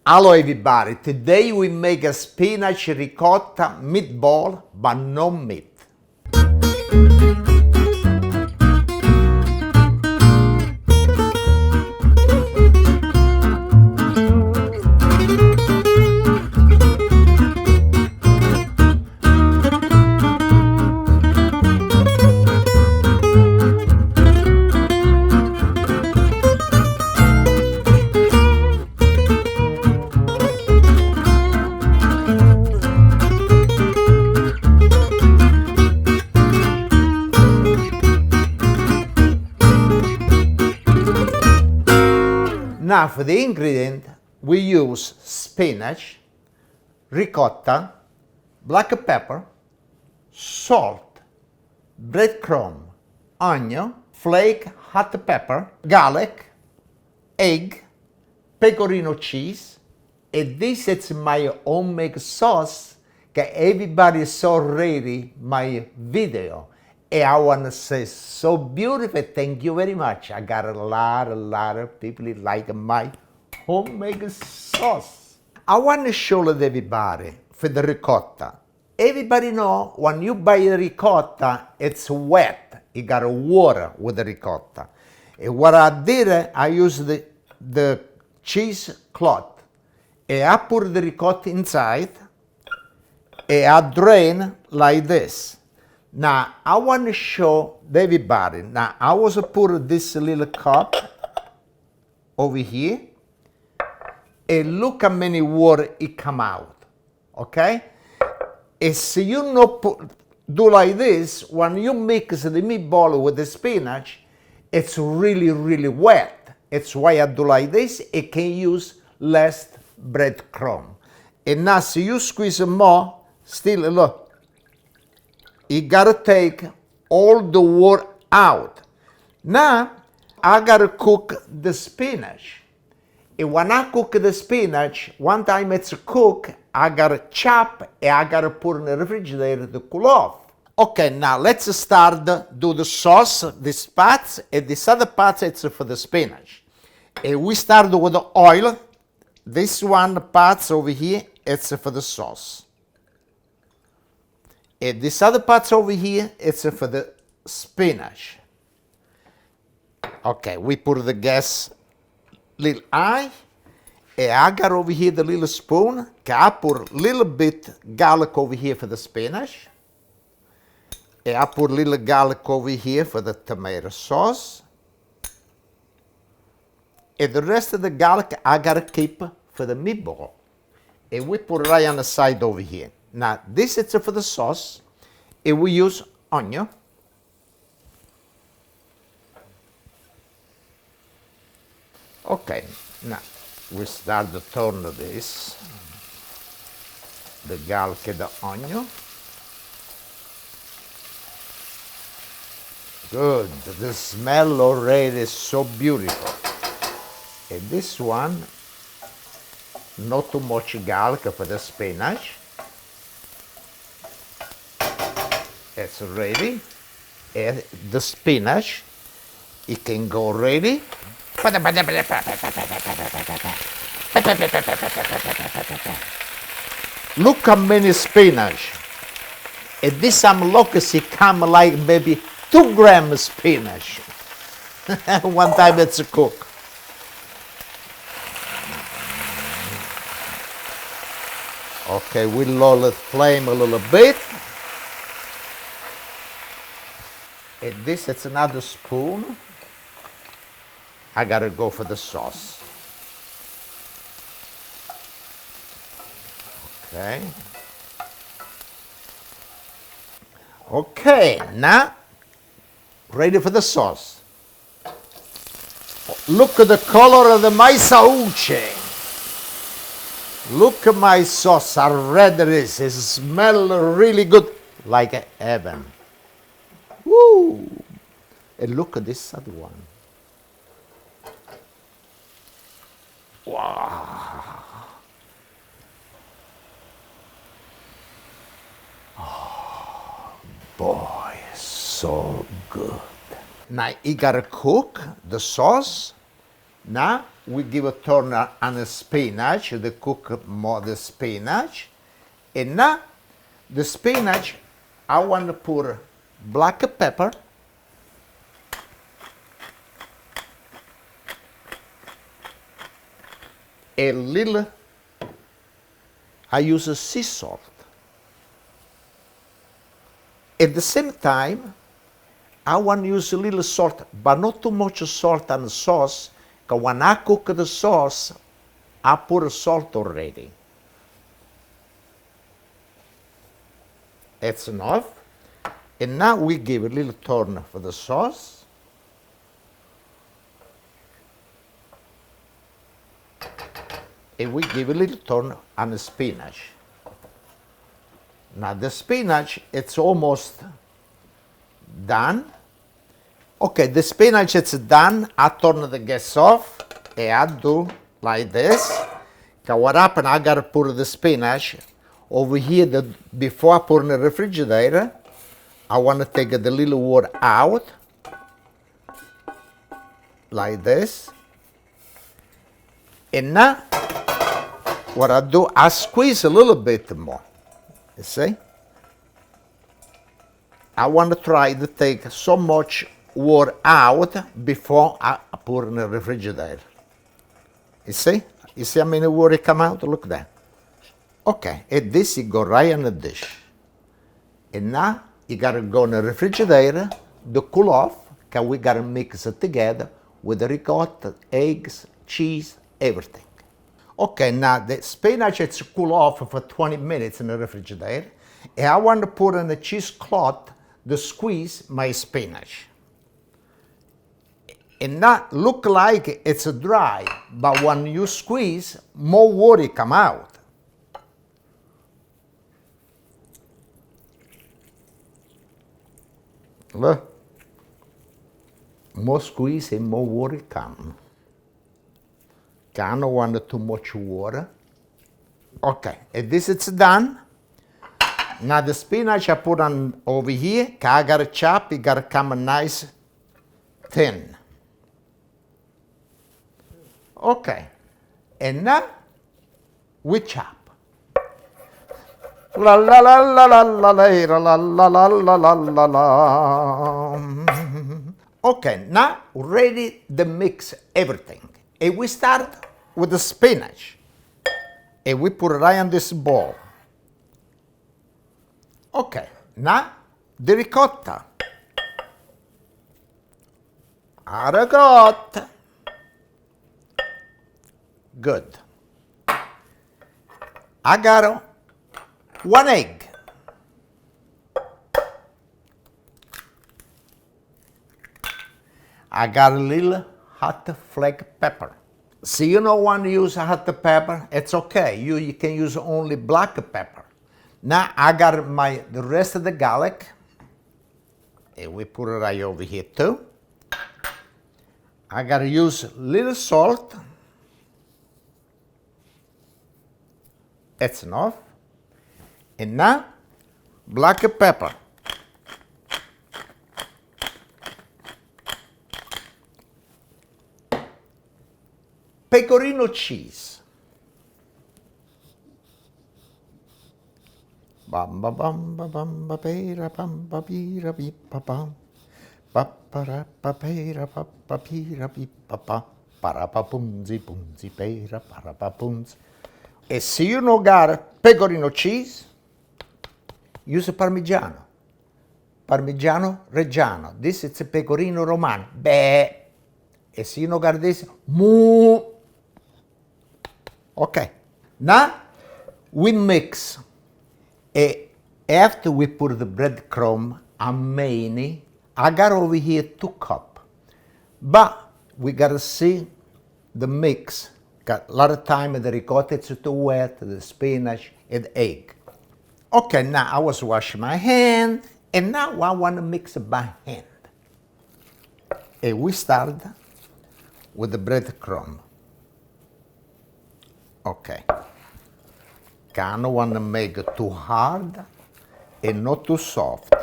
Hello everybody, today we make a spinach ricotta meatball, but no meat. Now for the ingredient, we use spinach, ricotta, black pepper, salt, breadcrumb, onion, flake hot pepper, garlic, egg, pecorino cheese, and this is my homemade sauce that everybody saw already my video. And I want to say, so beautiful, thank you very much. I got a lot of people like my homemade sauce. I want to show everybody for the ricotta. Everybody know when you buy the ricotta, it's wet. You got water with the ricotta. And what I did, I used the cheesecloth. And I put the ricotta inside, and I drain like this. Now, I want to show everybody. Now, I was put this little cup over here, and look how many water it come out, okay? And so you do like this, when you mix the meatball with the spinach, it's really wet. It's why I do like this. It can use less breadcrumb. And now, so you squeeze more, still look. You gotta take all the water out. Now, I gotta cook the spinach. And when I cook the spinach, one time it's cooked, I gotta chop and I gotta put in the refrigerator to cool off. Okay, now let's start do the sauce, this part, and this other part it's for the spinach. And we start with the oil. This one part over here, it's for the sauce. And this other part over here, it's for the spinach. Okay, we put the gas little high. And I got over here the little spoon. I put a little bit garlic over here for the spinach. And I put a little garlic over here for the tomato sauce. And the rest of the garlic I gotta keep for the meatball. And we put it right on the side over here. Now, this is for the sauce, and we use onion. Okay, now we start to turn this, the garlic and the onion. Good, the smell already is so beautiful. And this one, not too much garlic for the spinach. It's ready. And the spinach, it can go ready. Look how many spinach. And this I'm looking, it come like maybe 2 grams spinach. One time it's cooked. Okay, we lower the flame a little bit. And this is another spoon. I gotta go for the sauce. Okay. Okay, now ready for the sauce. Look at the color of my sauce. Look at my sauce, how red it is. It smells really good, like heaven. Woo! And look at this other one. Wow! Oh, boy, so good. Now you gotta cook the sauce. Now we give a turn on the spinach, the cook more the spinach. And now the spinach, I want to put black pepper, a little, I use a sea salt. At the same time, I want to use a little salt, but not too much salt on the sauce, because when I cook the sauce, I put salt already. That's enough. And now we give a little turn for the sauce. And we give a little turn on the spinach. Now the spinach, it's almost done. Okay, the spinach it's done. I turn the gas off and I do like this. Because what happened, I gotta put the spinach over here before I put in the refrigerator. I want to take the little water out like this. And now what I do, I squeeze a little bit more. You see? I want to try to take so much water out before I put in the refrigerator. You see? You see how many water come out? Look at that. Okay, and this you go right in the dish. And now you gotta go in the refrigerator to cool off, because we gotta mix it together with the ricotta, eggs, cheese, everything. Okay, now the spinach it's cool off for 20 minutes in the refrigerator. And I want to put in the cheesecloth to squeeze my spinach. And not look like it's dry, but when you squeeze, more water come out. Look. More squeeze and more water come. I don't want too much water. Okay, and this is done. Now the spinach I put on over here, I gotta chop, it gotta come nice thin. Okay, and now we chop. La la la la la la la la la la la la la. Okay, now ready to mix everything. And we start with the spinach. And we put it right on this bowl. Okay, now the ricotta. Ricotta. Good. I got 1 egg. I got a little hot flake pepper. See, you don't want to use hot pepper, it's okay. You can use only black pepper. Now I got the rest of the garlic. And we put it right over here too. I got to use a little salt. That's enough. And now, black pepper. Pecorino cheese. Bam ba bam ba bam ba pera bam ba pira beep ba bam. Ba para ba pera ba ba pira beep ba ba. Para ba punzi punzi pera para ba punzi. E se you don't got pecorino cheese, use Parmigiano. Parmigiano Reggiano. This is a pecorino romano. Beh. E se you don't got this, moo. Okay. Now we mix. After we put the breadcrumb and mayonnaise, I got over here 2 cups. But we gotta see the mix. Got a lot of time the ricotta is too wet, the spinach and the egg. Okay, now I was washing my hand, and now I want to mix it by hand. And we start with the breadcrumb. Okay. I don't want to make it too hard and not too soft.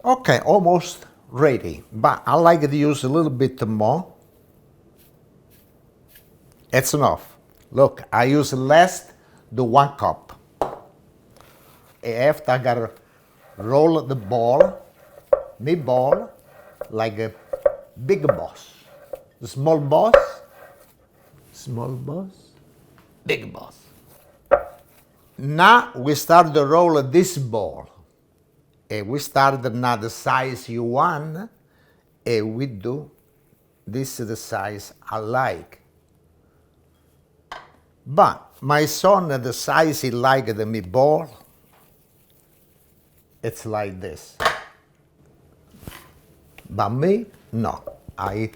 Okay, almost ready, but I like to use a little bit more. It's enough. Look, I use less than 1 cup. After I gotta roll the ball, meatball, like a big boss. The small boss, big boss. Now we start to roll this ball. And we start now the size you want, and we do, this is the size I like. But my son, the size he like the meatball, it's like this. But me, no, I eat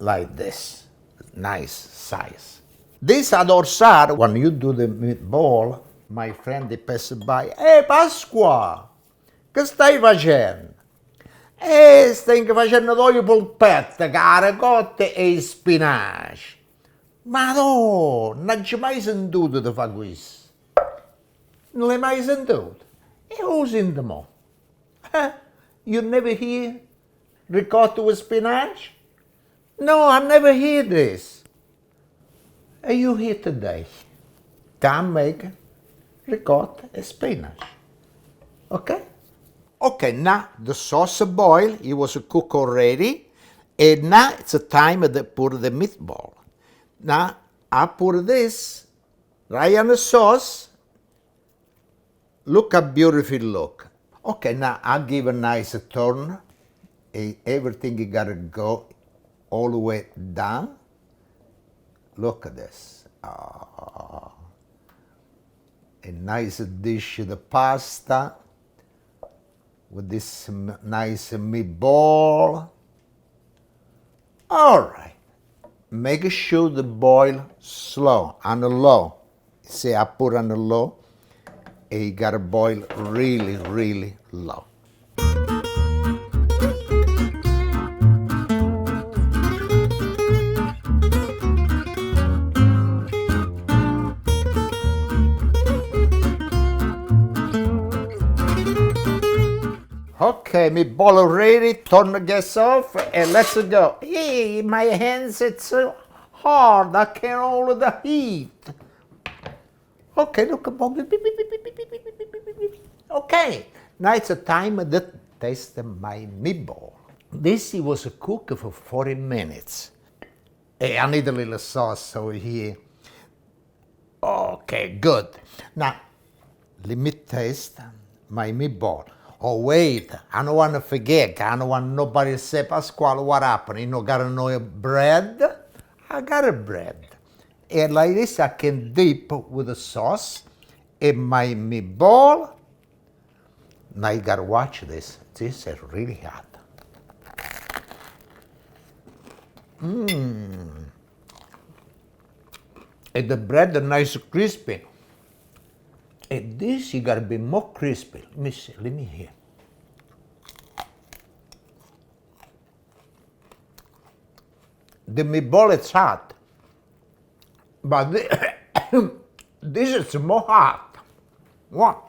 like this, nice size. This ad Orsar, when you do the meatball, my friend, they pass by, hey Pasqua, che stai facendo? Stai facendo due polpette, caracotte e spinaci. Madonna, non ci mai sentito di fare questo. Non l'hai mai sentito? E lo sento mo. You never hear ricotta with spinach? No, I never hear this. And you hear today. Can make ricotta and spinach. Okay? Okay, now the sauce boil, it was cooked already, and now it's time to put the meatball. Now I put this right on the sauce. Look how beautiful it look. Okay, now I give a nice turn. Everything you gotta go all the way down. Look at this. Oh, a nice dish of the pasta with this nice meatball. All right. Make sure the boil slow, on the low. See, I put on the low, and you gotta boil really, really low. Okay, meatball ready, turn the gas off, and let's go. Hey, my hands, it's so hard, I can't hold the heat. Okay, look, okay, now it's a time to taste my meatball. This was cooked for 40 minutes. Hey, I need a little sauce over here. Okay, good. Now, let me taste my meatball. Oh, wait, I don't want to forget. I don't want nobody to say, Pasquale, what happened? You know, got to know bread? I got a bread. And like this, I can dip with the sauce in my meatball. Now you got to watch this. This is really hot. And the bread is nice crispy. And this, you gotta be more crispy. Let me see, let me hear. The meatball is hot, but this is more hot. What?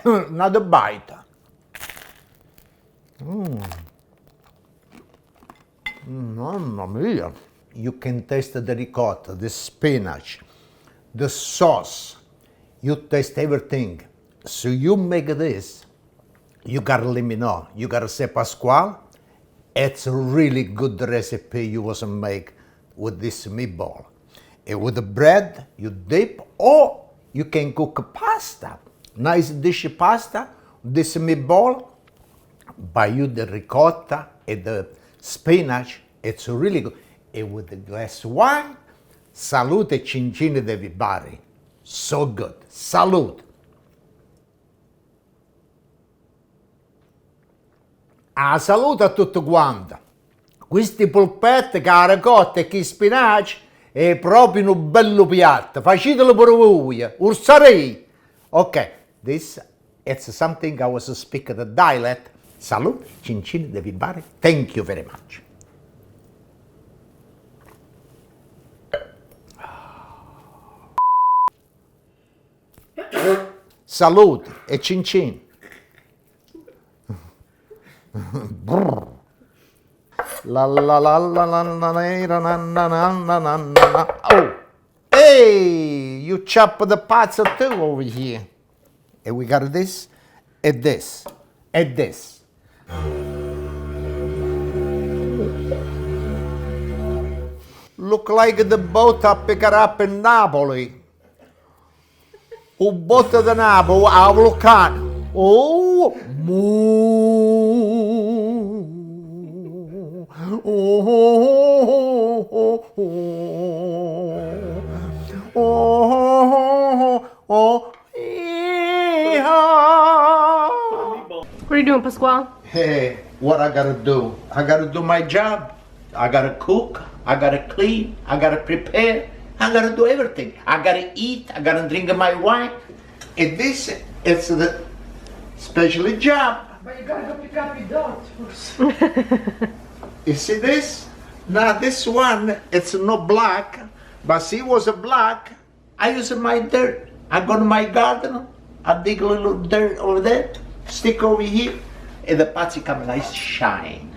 Another bite. Mamma mia. You can taste the ricotta, the spinach, the sauce. You taste everything. So you make this, you gotta let me know. You gotta say, Pasquale, it's a really good recipe you was make with this meatball. And with the bread, you dip, or you can cook pasta. Nice dish pasta, this meatball. By you the ricotta and the spinach, it's really good. And with a glass of wine, salute cincine everybody. So good. Salute. Ah, saluto a tutti quanti. Questi polpetti, caracotte e chi spinaci è proprio un bello piatto. Facetelo per voi. Ursarei. Okay, this it's something I was speaking the dialect. Salute, cincine everybody. Thank you very much. Salute e cin cin. Brr. La la la la la la la na na na na na na. Oh, hey! You chop the parts too over here. And we got this, and this, and this. Look like the boat I picked up in Napoli. O boat da Napoli, a vulcano. Oh, What are you doing, Pasquale? Hey, what I gotta do? I gotta do my job. I gotta cook, I gotta clean, I gotta prepare, I gotta do everything. I gotta eat, I gotta drink my wine. And this, it's the special job. But you gotta go pick up your dog first. You see this? Now this one, it's not black, but see it was a black. I use my dirt. I go to my garden, I dig a little dirt over there, stick over here, and the pots come nice shine.